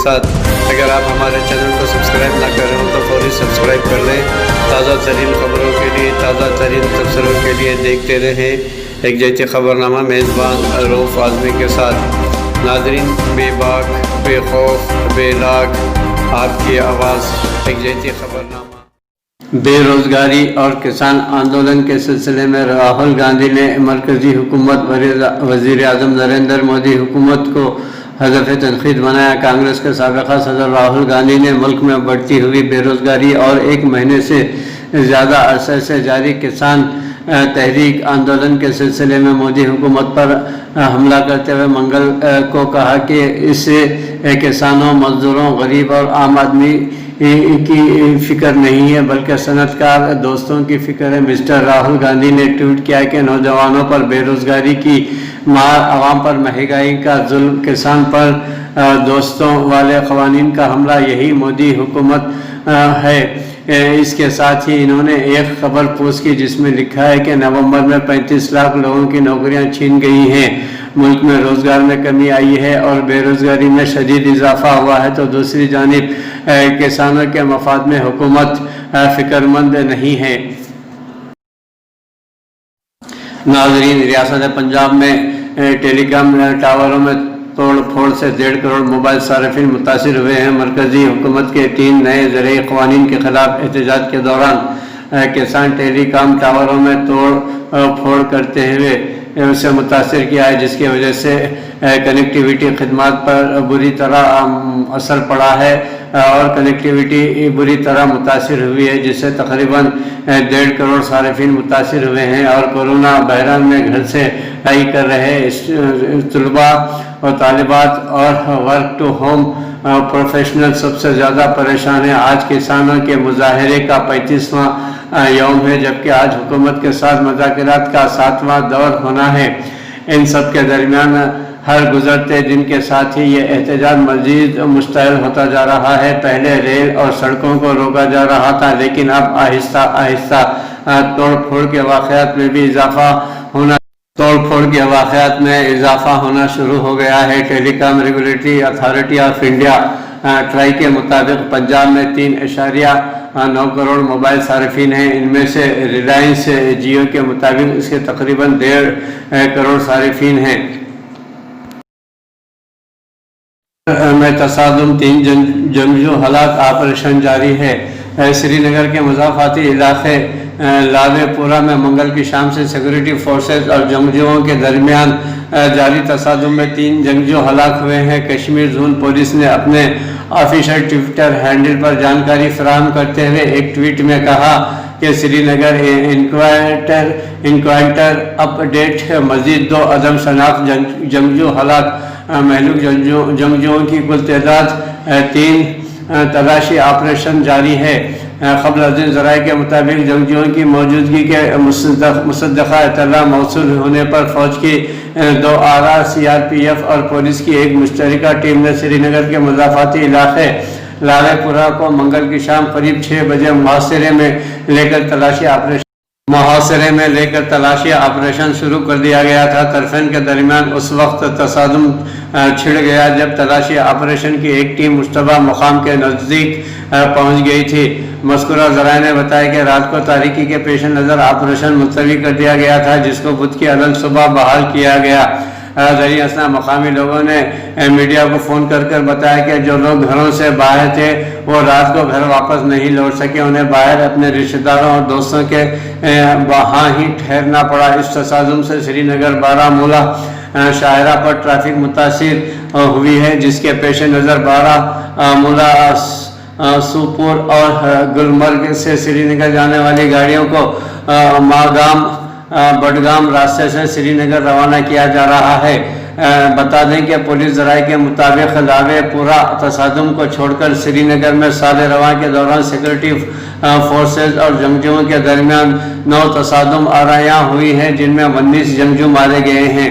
ساتھ اگر آپ ہمارے چینل کو سبسکرائب نہ کر رہے ہوں تو فوری سبسکرائب کر لیں۔ تازہ ترین خبروں کے لیے، تازہ ترین تبصروں کے لیے دیکھتے رہیں ایک جیتی خبرنامہ، میزبان رؤف اعظمی کے ساتھ۔ ناظرین، بے باک، بے خوف، بے لاگ، آپ کی آواز، ایک جیتی خبرنامہ۔ بے روزگاری اور کسان آندولن کے سلسلے میں راہل گاندھی نے مرکزی حکومت، وزیر اعظم نریندر مودی حکومت کو ہدف تنقید بنایا۔ کانگریس کے سابقہ صدر راہل گاندھی نے ملک میں بڑھتی ہوئی بے روزگاری اور 1 مہینے سے زیادہ عرصے سے جاری کسان تحریک آندولن کے سلسلے میں مودی حکومت پر حملہ کرتے ہوئے منگل کو کہا کہ اس سے کسانوں، مزدوروں، غریب اور عام آدمی کی فکر نہیں ہے بلکہ صنعت کار دوستوں کی فکر ہے۔ مسٹر راہل گاندھی نے ٹویٹ کیا کہ نوجوانوں پر بے روزگاری کی مار، عوام پر مہنگائی کا ظلم، کسان پر دوستوں والے قوانین کا حملہ، یہی مودی حکومت ہے۔ اس کے ساتھ ہی انہوں نے ایک خبر پوسٹ کی جس میں لکھا ہے کہ نومبر میں 35 لاکھ لوگوں کی نوکریاں چھین گئی ہیں، ملک میں روزگار میں کمی آئی ہے اور بے روزگاری میں شدید اضافہ ہوا ہے، تو دوسری جانب کسانوں کے مفاد میں حکومت فکر مند نہیں ہے۔ ناظرین، ریاست پنجاب میں ٹیلی کام ٹاوروں میں توڑ پھوڑ سے 1.5 کروڑ موبائل صارفین متاثر ہوئے ہیں۔ مرکزی حکومت کے 3 نئے زرعی قوانین کے خلاف احتجاج کے دوران کسان ٹیلی کام ٹاوروں میں توڑ پھوڑ کرتے ہوئے اسے متاثر کیا ہے، جس کی وجہ سے کنیکٹیویٹی خدمات پر بری طرح اثر پڑا ہے اور کنیکٹیویٹی بری طرح متاثر ہوئی ہے، جس سے تقریباً 1.5 کروڑ صارفین متاثر ہوئے ہیں۔ اور کورونا بحران میں گھر سے پڑھائی کر رہے طلباء اور طالبات اور ورک ٹو ہوم پروفیشنل سب سے زیادہ پریشان ہیں۔ آج کسانوں کے مظاہرے کا 35واں یوم ہے، جبکہ آج حکومت کے ساتھ مذاکرات کا 7واں دور ہونا ہے۔ ان سب کے درمیان ہر گزرتے دن کے ساتھ ہی یہ احتجاج مزید مشتعل ہوتا جا رہا ہے۔ پہلے ریل اور سڑکوں کو روکا جا رہا تھا، لیکن اب آہستہ آہستہ توڑ پھوڑ کے واقعات اضافہ ہونا شروع ہو گیا ہے۔ Telecom regulatory authority of India TRAI کے مطابق پنجاب میں 3.9 کروڑ موبائل صارفین ہیں۔ ان میں سے ریلائنس جیو کے مطابق اس کے تقریباً 1.5 کروڑ صارفین ہیں۔ میں تصادم، 3 جنگجو ہلاک، آپریشن جاری ہے۔ سری نگر کے مضافاتی علاقے لاوے پورہ میں منگل کی شام سے سیکورٹی فورسز اور جنگجوؤں کے درمیان جاری تصادم میں 3 جنگجو ہلاک ہوئے ہیں۔ کشمیر زون پولیس نے اپنے آفیشیل ٹویٹر ہینڈل پر جانکاری فراہم کرتے ہوئے ایک ٹویٹ میں کہا کہ سری نگر انکوائنٹر اپ ڈیٹ، مزید 2 عدم شناخت جنگجو ہلاک، مہلوک جنگجوؤں کی کل تعداد 3، تلاشی آپریشن جاری ہے۔ قبل ازیں ذرائع کے مطابق جنگجوؤں کی موجودگی کے مصدقہ اطلاع موصول ہونے پر فوج کی 2 آرا، CRPF اور پولیس کی ایک مشترکہ ٹیم نے سری نگر کے مضافاتی علاقے لاوے پورہ کو منگل کی شام قریب 6 بجے محاصرے میں لے کر تلاشی آپریشن شروع کر دیا گیا تھا۔ طرفین کے درمیان اس وقت تصادم چھڑ گیا جب تلاشی آپریشن کی ایک ٹیم مشتبہ مقام کے نزدیک پہنچ گئی تھی۔ مذکورہ ذرائع نے بتایا کہ رات کو تاریکی کے پیش نظر آپریشن ملتوی کر دیا گیا تھا، جس کو بدھ کی علل صبح بحال کیا گیا۔ ذریعہ اثنا مقامی لوگوں نے میڈیا کو فون کر بتایا کہ جو لوگ گھروں سے باہر تھے وہ رات کو گھر واپس نہیں لوٹ سکے، انہیں باہر اپنے رشتہ داروں اور دوستوں کے وہاں ہی ٹھہرنا پڑا۔ اس تصادم سے سری نگر بارہمولہ شاہراہ پر ٹریفک متاثر ہوئی ہے، جس کے پیش نظر بارہمولہ، سوپور اور گلمرگ سے سری نگر جانے والی گاڑیوں کو ماگام بڈگام راستے سے سری نگر روانہ کیا جا رہا ہے۔ بتا دیں کہ پولیس ذرائع کے مطابق لاوے پورہ تصادم کو چھوڑ کر سری نگر میں سال رواں کے دوران سیکورٹی فورسز اور جنگجوؤں کے درمیان 9 تصادم آرایاں ہوئی ہیں، جن میں 19 جنگجو مارے گئے ہیں۔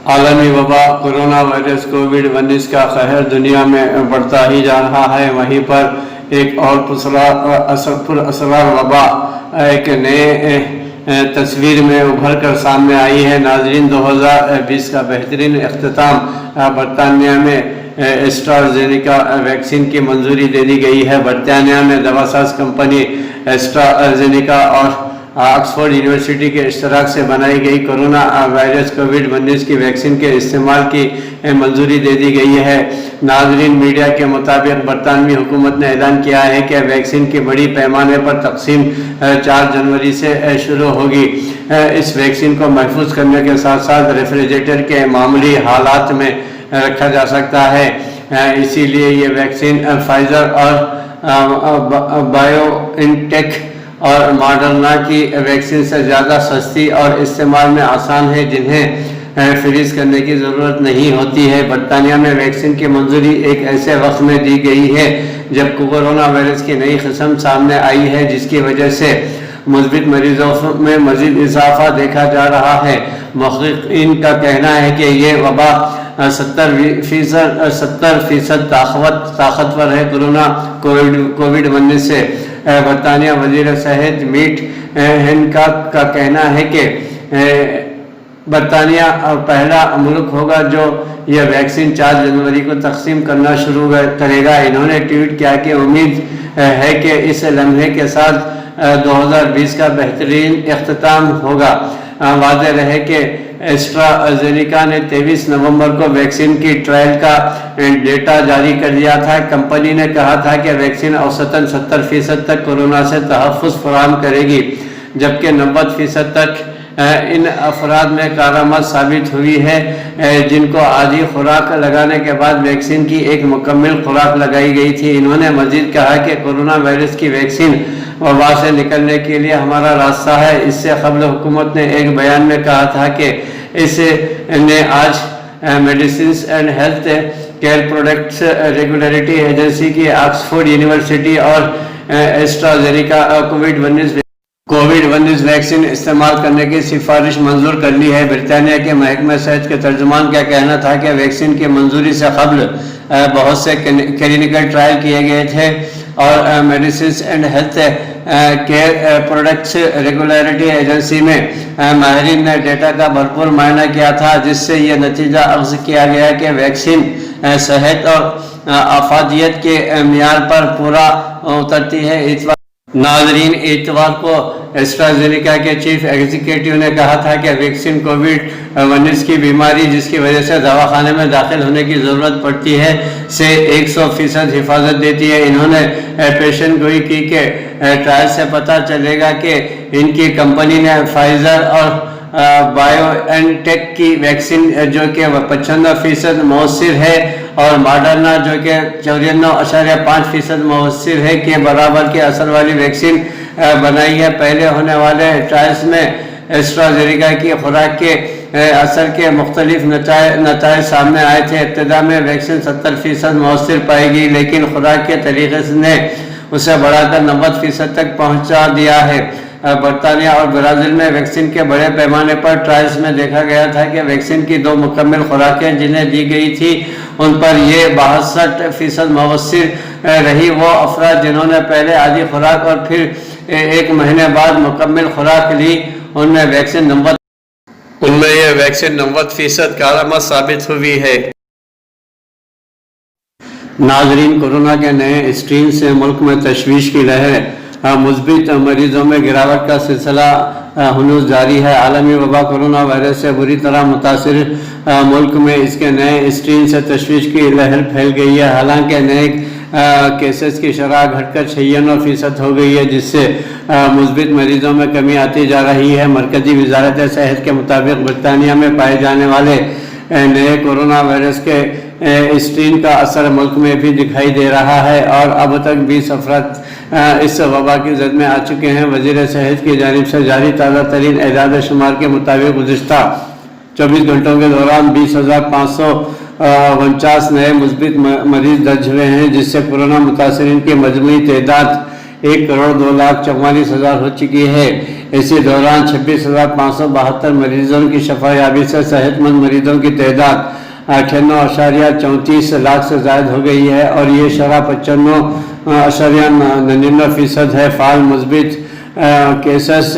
عالمی وبا کورونا وائرس کووڈ-19 کا قہر دنیا میں بڑھتا ہی جا رہا ہے، وہیں پر ایک اور پراسرار وبا ایک نئے तस्वीर में उभर कर सामने आई है। नाजरीन, 2020 का बेहतरीन अख्ताम बरतानिया में एस्ट्राजेनेका वैक्सीन की मंजूरी दे दी गई है। बरतानिया में दवासाज कंपनी एस्ट्राजेनेका और ऑक्सफोर्ड यूनिवर्सिटी के इश्तराक से बनाई गई कोरोना वायरस कोविड-19 की वैक्सीन के इस्तेमाल की मंजूरी दे दी गई है। नाजरीन, मीडिया के मुताबिक बरतानवी हुकूमत ने ऐलान किया है कि वैक्सीन की बड़ी पैमाने पर तकसीम 4 जनवरी से शुरू होगी। इस वैक्सीन को महफूज करने के साथ साथ रेफ्रिजरेटर के मामूली हालात में रखा जा सकता है। इसीलिए ये वैक्सीन फाइजर और बायोइनटेक और मॉडर्ना की वैक्सीन से ज़्यादा सस्ती और इस्तेमाल में आसान है, जिन्हें फ्रीज करने की ज़रूरत नहीं होती है। बरतानिया में वैक्सीन की मंजूरी एक ऐसे वक्त में दी गई है जब कोरोना वायरस की नई किस्म सामने आई है, जिसकी वजह से मुस्बित मरीजों में मजीद इजाफा देखा जा रहा है। मुहक्किकीन का कहना है कि ये वबा 70% ताकतवर है। कोरोना कोविड-19 से बरतानिया वजीर सेहत मीट हेनकॉक का कहना है कि बरतानिया पहला मुल्क होगा जो यह वैक्सीन 4 जनवरी को तकसीम करना शुरू करेगा। इन्होंने ट्वीट किया कि उम्मीद है कि इस लम्हे के साथ 2020 का बेहतरीन इख्तिताम होगा। वाज़ेह रहे कि एस्ट्राजेनेका ने 23 नवंबर को वैक्सीन की ट्रायल का डेटा जारी कर दिया था। कंपनी ने कहा था कि वैक्सीन औसतन 70% तक कोरोना से तहफ़्फ़ुज़ फराहम करेगी, जबकि 90% तक इन अफराद में कारामद साबित हुई है, जिनको आधी खुराक लगाने के बाद वैक्सीन की एक मुकम्मल खुराक लगाई गई थी। इन्होंने मजीद कहा कि कोरोना वायरस की वैक्सीन वबा से निकलने के लिए हमारा रास्ता है। इससे कबल हुकूमत ने एक बयान में कहा था कि इसने आज medicine and health care products regulatory agency की ऑक्सफोर्ड यूनिवर्सिटी और एस्ट्राजेनेका कोविड-19 वैक्सीन इस्तेमाल करने की सिफारिश मंजूर कर ली है। ब्रिटानिया के महकमे सेहत के तर्जुमान का कहना था कि वैक्सीन की मंजूरी से कबल बहुत से क्लिनिकल ट्रायल किए गए थे और medicine and health care products regulatory agency में माहिरीन ने डेटा का भरपूर मुआयना किया था, जिससे यह नतीजा अख्ज़ किया गया कि वैक्सीन सेहत और आफादियत के मियार पर पूरा उतरती है। नाजरीन, इतवार को एस्ट्राजेनेका के चीफ एग्जीक्यूटिव ने कहा था कि वैक्सीन कोविड-19 की बीमारी जिसकी वजह से दवाखाने में दाखिल होने की ज़रूरत पड़ती है से 100% हिफाजत देती है। इन्होंने पेशन गोई की कि ट्रायल से पता चलेगा कि इनकी कंपनी ने फाइजर और बायोएनटेक की वैक्सीन जो कि 95% मौसर है और मॉडर्ना जो कि 94.5% मौसर है के बराबर के असर वाली वैक्सीन बनाई है। पहले होने वाले ट्रायल्स में एस्ट्राजेनेका की खुराक के असर के मुख्तलिफ नताइज सामने आए थे। इब्तिदा में वैक्सीन 70% मौसर पाएगी, लेकिन खुराक के तरीके ने उसे बढ़ाकर 90% तक पहुंचा दिया है। बरतानिया और ब्राज़ील में वैक्सीन के बड़े पैमाने पर ट्रायल्स में देखा गया था कि वैक्सीन की 2 मुकम्मल खुराकें जिन्हें दी गई थी उन पर यह 62% मौसर रही। वो अफराद जिन्होंने पहले आधी खुराक और फिर 1 महीने बाद मुकम्मल खुराक ली, उनमें यह वैक्सीन 90% कारामद साबित हुई है। नाजरीन, कोरोना के नए स्ट्रेन से मुल्क में तशवीश की लहर, मुस्बित मरीजों में गिरावट का सिलसिला हुनूस जारी है। आलमी वबा कोरोना वायरस से बुरी तरह मुतासिर मुल्क में इसके नए स्ट्रेन से तशवीश की लहर फैल गई है। हालांकि नए केसेस की शरह घटकर 96% हो गई है, जिससे मुस्बित मरीजों में कमी आती जा रही है। मरकजी वजारत सेहत के मुताबिक बरतानिया में पाए जाने वाले नए कोरोना वायरस के स्ट्रेन का असर मुल्क में भी दिखाई दे रहा है और अब तक 20 अफराद इस वबा की जद में आ चुके हैं। वज़ीर सेहत की जानिब से जारी ताज़ा तरीन एजाद शुमार के मुताबिक गुज़िश्ता 24 घंटों के दौरान 20,549 नए मुस्बित मरीज दर्ज हुए हैं, जिससे कोरोना मुतासरीन की मजमूई तादाद 1,02,44,000 हो चुकी है। इसी दौरान 26,572 मरीजों की शफायाबी से सेहतमंद मरीजों की तादाद 98.34 लाख से ज़ायद हो गई है और ये शरह 95.99% है। फ़ाल मुस्बित केसेस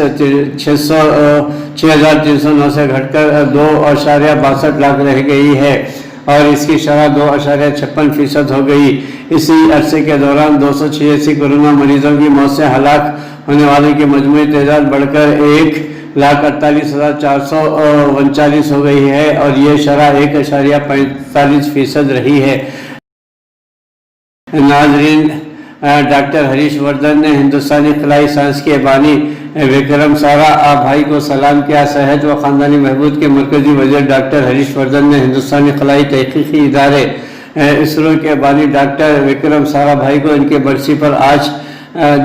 6,309 से घटकर 2.62 लाख रह गई है और इसकी शरह 2.56% हो गई। इसी अरसे के दौरान 286 कोरोना मरीजों की मौत से हलाक होने वालों की मजमूई तादाद बढ़कर 1,48,439 हो गई है और ये शरह 1.45% रही है। नाजरीन, डॉक्टर हरीश वर्धन ने हिंदुस्तानी खलाई साइंस के बानी विक्रम साराभाई को सलाम किया। सेहत व ख़ानदानी बहबूद के मरकजी वज़ीर डॉक्टर हरीश वर्धन ने हिंदुस्तानी खलाई तहक़ीक़ी इदारे इसरो के बानी डॉक्टर विक्रम साराभाई को इनके बरसी पर आज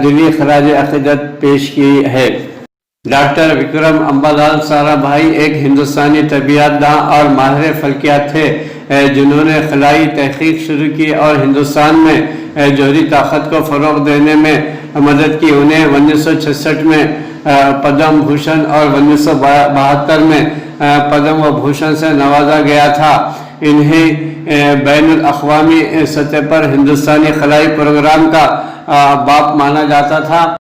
दिली खराज अक़ीदत पेश की है। डॉक्टर विक्रम अम्बालाल साराभाई एक हिंदुस्तानी तबीयतदां और माहिर फल्कियात थे जिन्होंने खलाई तहक़ीक़ शुरू की और हिंदुस्तान में जौहरी ताकत को फ़रोग़ देने में मदद की। उन्हें 1966 में पद्म भूषण और 1972 में पद्म भूषण से नवाजा गया था। इन्हें बैनुल अक़वामी सतह पर हिंदुस्तानी खलाई प्रोग्राम का बाप माना जाता था।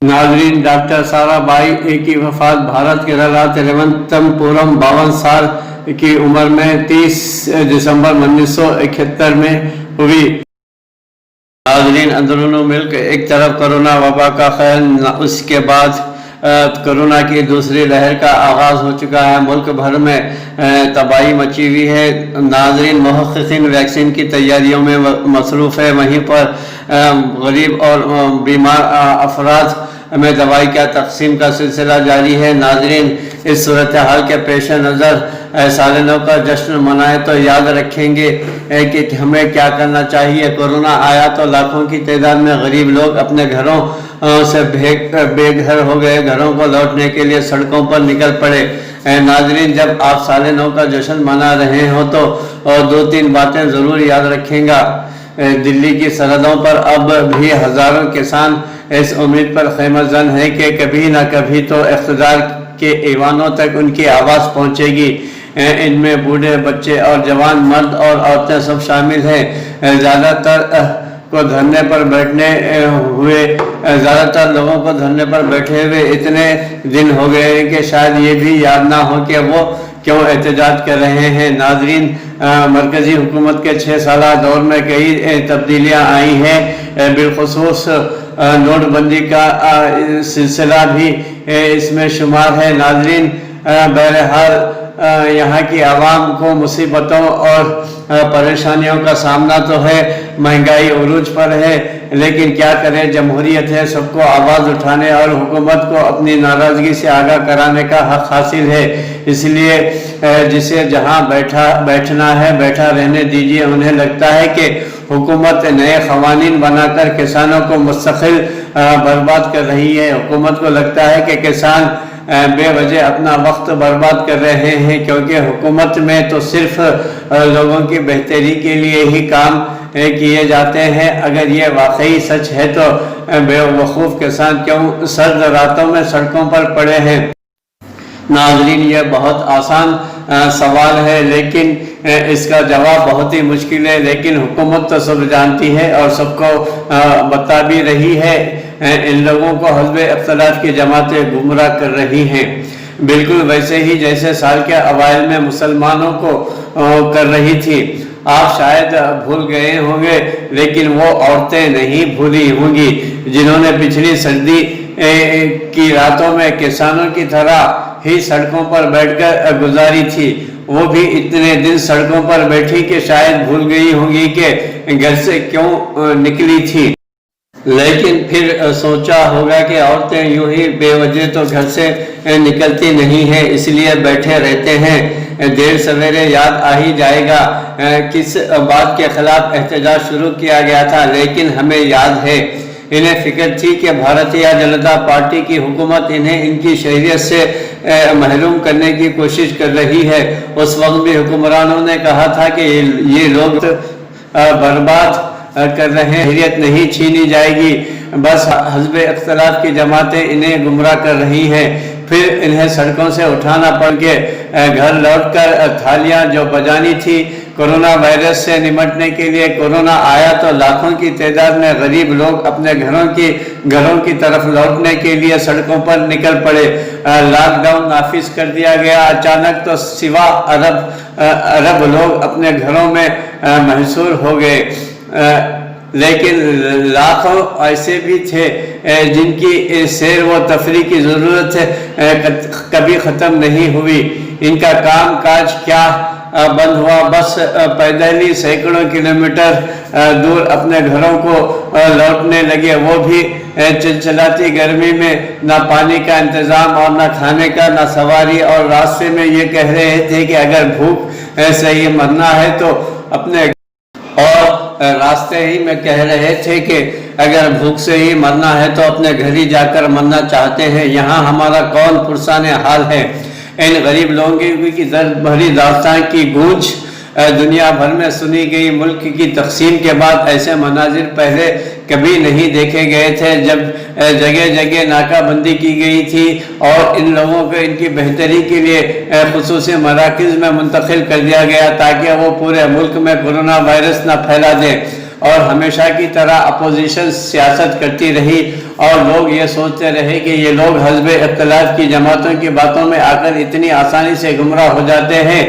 नाज़रीन, डॉक्टर साराभाई की वफ़ात भारत के तिरुवनंतपुरम 52 साल की उम्र में 30 दिसंबर 1971 में हुई। नाज़रीन, अंदरून मुल्क एक तरफ कोरोना वबा का ख़ैल, उसके बाद कोरोना की दूसरी लहर का आगाज़ हो चुका है। मुल्क भर में तबाही मची हुई है। नाज़रीन, मुहक़्क़ीक़ीन वैक्सीन की तैयारियों में मसरूफ़ है, वहीं पर गरीब और बीमार अफराद में दवाई का तकसीम का सिलसिला जारी है। नाज़रीन, इस सूरत हाल के पेश नज़र साल नौ का जश्न मनाए तो याद रखेंगे कि हमें क्या करना चाहिए। कोरोना आया तो लाखों की तादाद में गरीब लोग अपने घरों से बेघर हो गए, घरों को लौटने के लिए सड़कों पर निकल पड़े। नाज़रीन, जब आप साल नौ का जश्न मना रहे हो तो 2-3 बातें ज़रूर याद रखेंगे। दिल्ली की सरहदों पर अब भी हज़ारों किसान इस उम्मीद पर ख़ैमज़न है कि कभी ना कभी तो इक़्तिदार के ऐवानों तक उनकी आवाज़ पहुँचेगी। इनमें बूढ़े, बच्चे और जवान, मर्द और औरतें सब शामिल हैं। ज़्यादातर लोगों को धरने पर बैठे हुए इतने दिन हो गए हैं कि शायद ये भी याद ना हो कि वो क्यों एहतजाज कर रहे हैं। नाज़रीन, मरकज़ी हुकूमत के 6 साला दौर में कई तब्दीलियाँ आई हैं, बिलखुसूस नोटबंदी का सिलसिला भी इसमें शुमार है। नाज़रीन, बहरहाल यहाँ की आवाम को मुसीबतों और परेशानियों का सामना तो है, महंगाई उरूज पर है, लेकिन क्या करें, जमहूरियत है, सबको आवाज़ उठाने और हुकूमत को अपनी नाराज़गी से आगाह कराने का हक़ हासिल है। इसलिए जिसे जहाँ बैठना है बैठा रहने दीजिए। उन्हें लगता है कि हुकूमत नए क़वानीन बनाकर किसानों को मुस्तकिल बर्बाद कर रही है। हुकूमत को लगता है कि किसान बेवजह अपना वक्त बर्बाद कर रहे हैं, क्योंकि हुकूमत में तो सिर्फ लोगों की बेहतरी के लिए ही काम किए जाते हैं। अगर ये वाकई सच है तो बेवकूफ़ किसान क्यों सर्द रातों में सड़कों पर पड़े हैं। नाज़रीन, ये बहुत आसान सवाल है, लेकिन इसका जवाब बहुत ही मुश्किल है। लेकिन हुकूमत तो सब जानती है और सबको बता भी रही है। इन लोगों को हज़्ब इख्तिलाफ की जमातें गुमराह कर रही हैं, बिल्कुल वैसे ही जैसे साल के अवाइल में मुसलमानों को कर रही थी। आप शायद भूल गए होंगे, लेकिन वो औरतें नहीं भूली होंगी जिन्होंने पिछली सर्दी की रातों में किसानों की तरह ही सड़कों पर बैठकर गुजारी थी। वो भी इतने दिन सड़कों पर बैठी कि शायद भूल गई होंगी कि घर से क्यों निकली थी। लेकिन फिर सोचा होगा कि औरतें यूं ही बेवजह तो घर से निकलती नहीं है, इसलिए बैठे रहते हैं। देर सवेरे याद आ ही जाएगा किस बात के खिलाफ एहतजाज शुरू किया गया था, लेकिन हमें याद है। इन्हें फिक्र थी कि भारतीय जनता पार्टी की हुकूमत इन्हें इनकी शहरियत से महरूम करने की कोशिश कर रही है। उस वक्त भी हुक्मरानों ने कहा था कि ये लोग बर्बाद कर रहे हैं, शहरियत नहीं छीनी जाएगी, बस हज़्ब इख्तिलाफ की जमातें इन्हें गुमराह कर रही हैं। फिर इन्हें सड़कों से उठाना पड़ के घर लौटकर थालियां जो बजानी थी कोरोना वायरस से निपटने के लिए कोरोना आया तो लाखों की तादाद में गरीब लोग अपने घरों की तरफ लौटने के लिए सड़कों पर निकल पड़े। लॉकडाउन नाफिज कर दिया गया अचानक तो सिवा अरब लोग अपने घरों में महसूर हो गए, लेकिन लाखों ऐसे भी थे जिनकी सैर व तफरीह की ज़रूरत कभी ख़त्म नहीं हुई। इनका काम काज क्या बंद हुआ, बस पैदल ही सैकड़ों किलोमीटर दूर अपने घरों को लौटने लगे, वो भी चिलचिलाती गर्मी में, ना पानी का इंतज़ाम और ना खाने का, ना सवारी। और रास्ते में ये कह रहे थे कि अगर भूख से ही मरना है तो अपने, और रास्ते ही में कह रहे थे कि अगर भूख से ही मरना है तो अपने घर ही जाकर मरना चाहते हैं। यहाँ हमारा कौन पुरसान हाल है। इन गरीब लोगों की दर्द भरी दास्तान की गूंज दुनिया भर में सुनी गई। मुल्क की तकसीम के बाद ऐसे मनाजिर पहले कभी नहीं देखे गए थे, जब जगह जगह नाकाबंदी की गई थी और इन लोगों को इनकी बेहतरी के लिए खुसूसी मराकज़ में मुंतकिल कर दिया गया ताकि वो पूरे मुल्क में कोरोना वायरस न फैला दें। और हमेशा की तरह अपोजिशन सियासत करती रही और लोग ये सोचते रहे कि ये लोग हज़ब इख्तिलाफ की जमातों की बातों में आकर इतनी आसानी से गुमराह हो जाते हैं,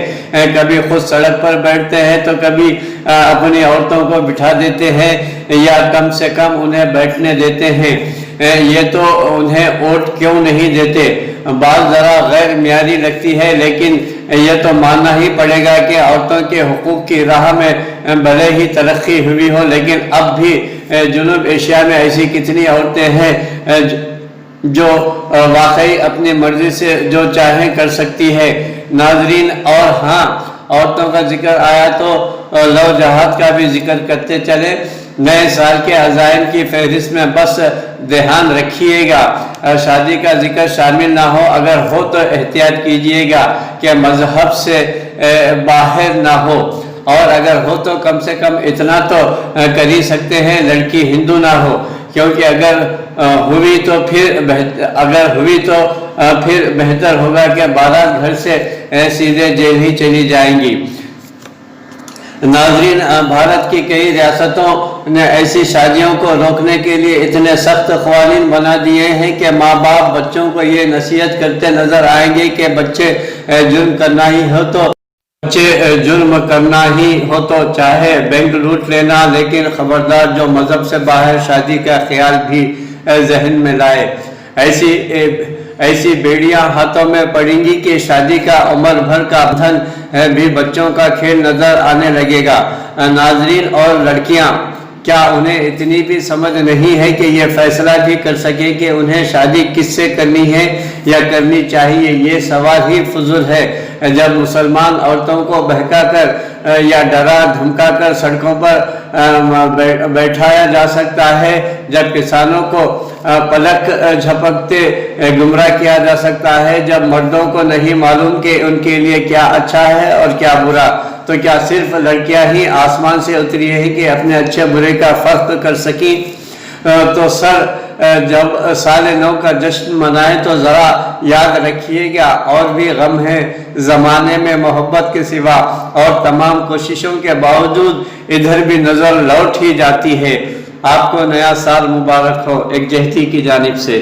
कभी खुद सड़क पर बैठते हैं तो कभी अपनी औरतों को बिठा देते हैं या कम से कम उन्हें बैठने देते हैं। ये तो उन्हें वोट क्यों नहीं देते, बात ज़रा गैर मियारी लगती है, लेकिन यह तो मानना ही पड़ेगा कि औरतों के हुकूक की राह में भले ही तरक्की हुई हो, लेकिन अब भी जुनूब एशिया में ऐसी कितनी औरतें हैं जो वाकई अपनी मर्जी से जो चाहें कर सकती है। नाजरीन, और हाँ, औरतों का जिक्र आया तो लव जहाद का भी जिक्र करते चले। नए साल के अज़ाइम की फहरिस्त में बस ध्यान रखिएगा शादी का जिक्र शामिल ना हो, अगर हो तो एहतियात कीजिएगा कि मजहब से बाहर ना हो, और अगर हो तो कम से कम इतना तो कर ही सकते हैं लड़की हिंदू ना हो, क्योंकि अगर हुई तो फिर बेहतर होगा कि बारात घर से सीधे जेल ही चली जाएंगी। नाज़रीन, भारत की कई रियासतों ने ऐसी शादियों को रोकने के लिए इतने सख्त क़वानीन बना दिए हैं कि माँ बाप बच्चों को ये नसीहत करते नज़र आएंगे कि बच्चे जुर्म करना ही हो तो चाहे बैंक लूट लेना, लेकिन ख़बरदार जो मज़हब से बाहर शादी का ख्याल भी जहन में लाए। ऐसी बेड़ियां हाथों में पड़ेंगी कि शादी का उम्र भर का बंधन भी बच्चों का खेल नजर आने लगेगा। नाजरीन, और लड़कियां, क्या उन्हें इतनी भी समझ नहीं है कि ये फैसला भी कर सके कि उन्हें शादी किससे करनी है या करनी चाहिए? ये सवाल ही फजूल है। जब मुसलमान औरतों को बहकाकर या डरा धमकाकर सड़कों पर बैठाया जा सकता है, जब किसानों को पलक झपकते गुमराह किया जा सकता है, जब मर्दों को नहीं मालूम कि उनके लिए क्या अच्छा है और क्या बुरा, तो क्या सिर्फ लड़कियां ही आसमान से उतरी है कि अपने अच्छे बुरे का फर्क कर सकी? तो सर, जब साल नौ का जश्न मनाए तो ज़रा याद रखिएगा और भी गम है ज़माने में मोहब्बत के सिवा, और तमाम कोशिशों के बावजूद इधर भी नज़र लौट ही जाती है। आपको नया साल मुबारक हो एक जहती की जानिब से।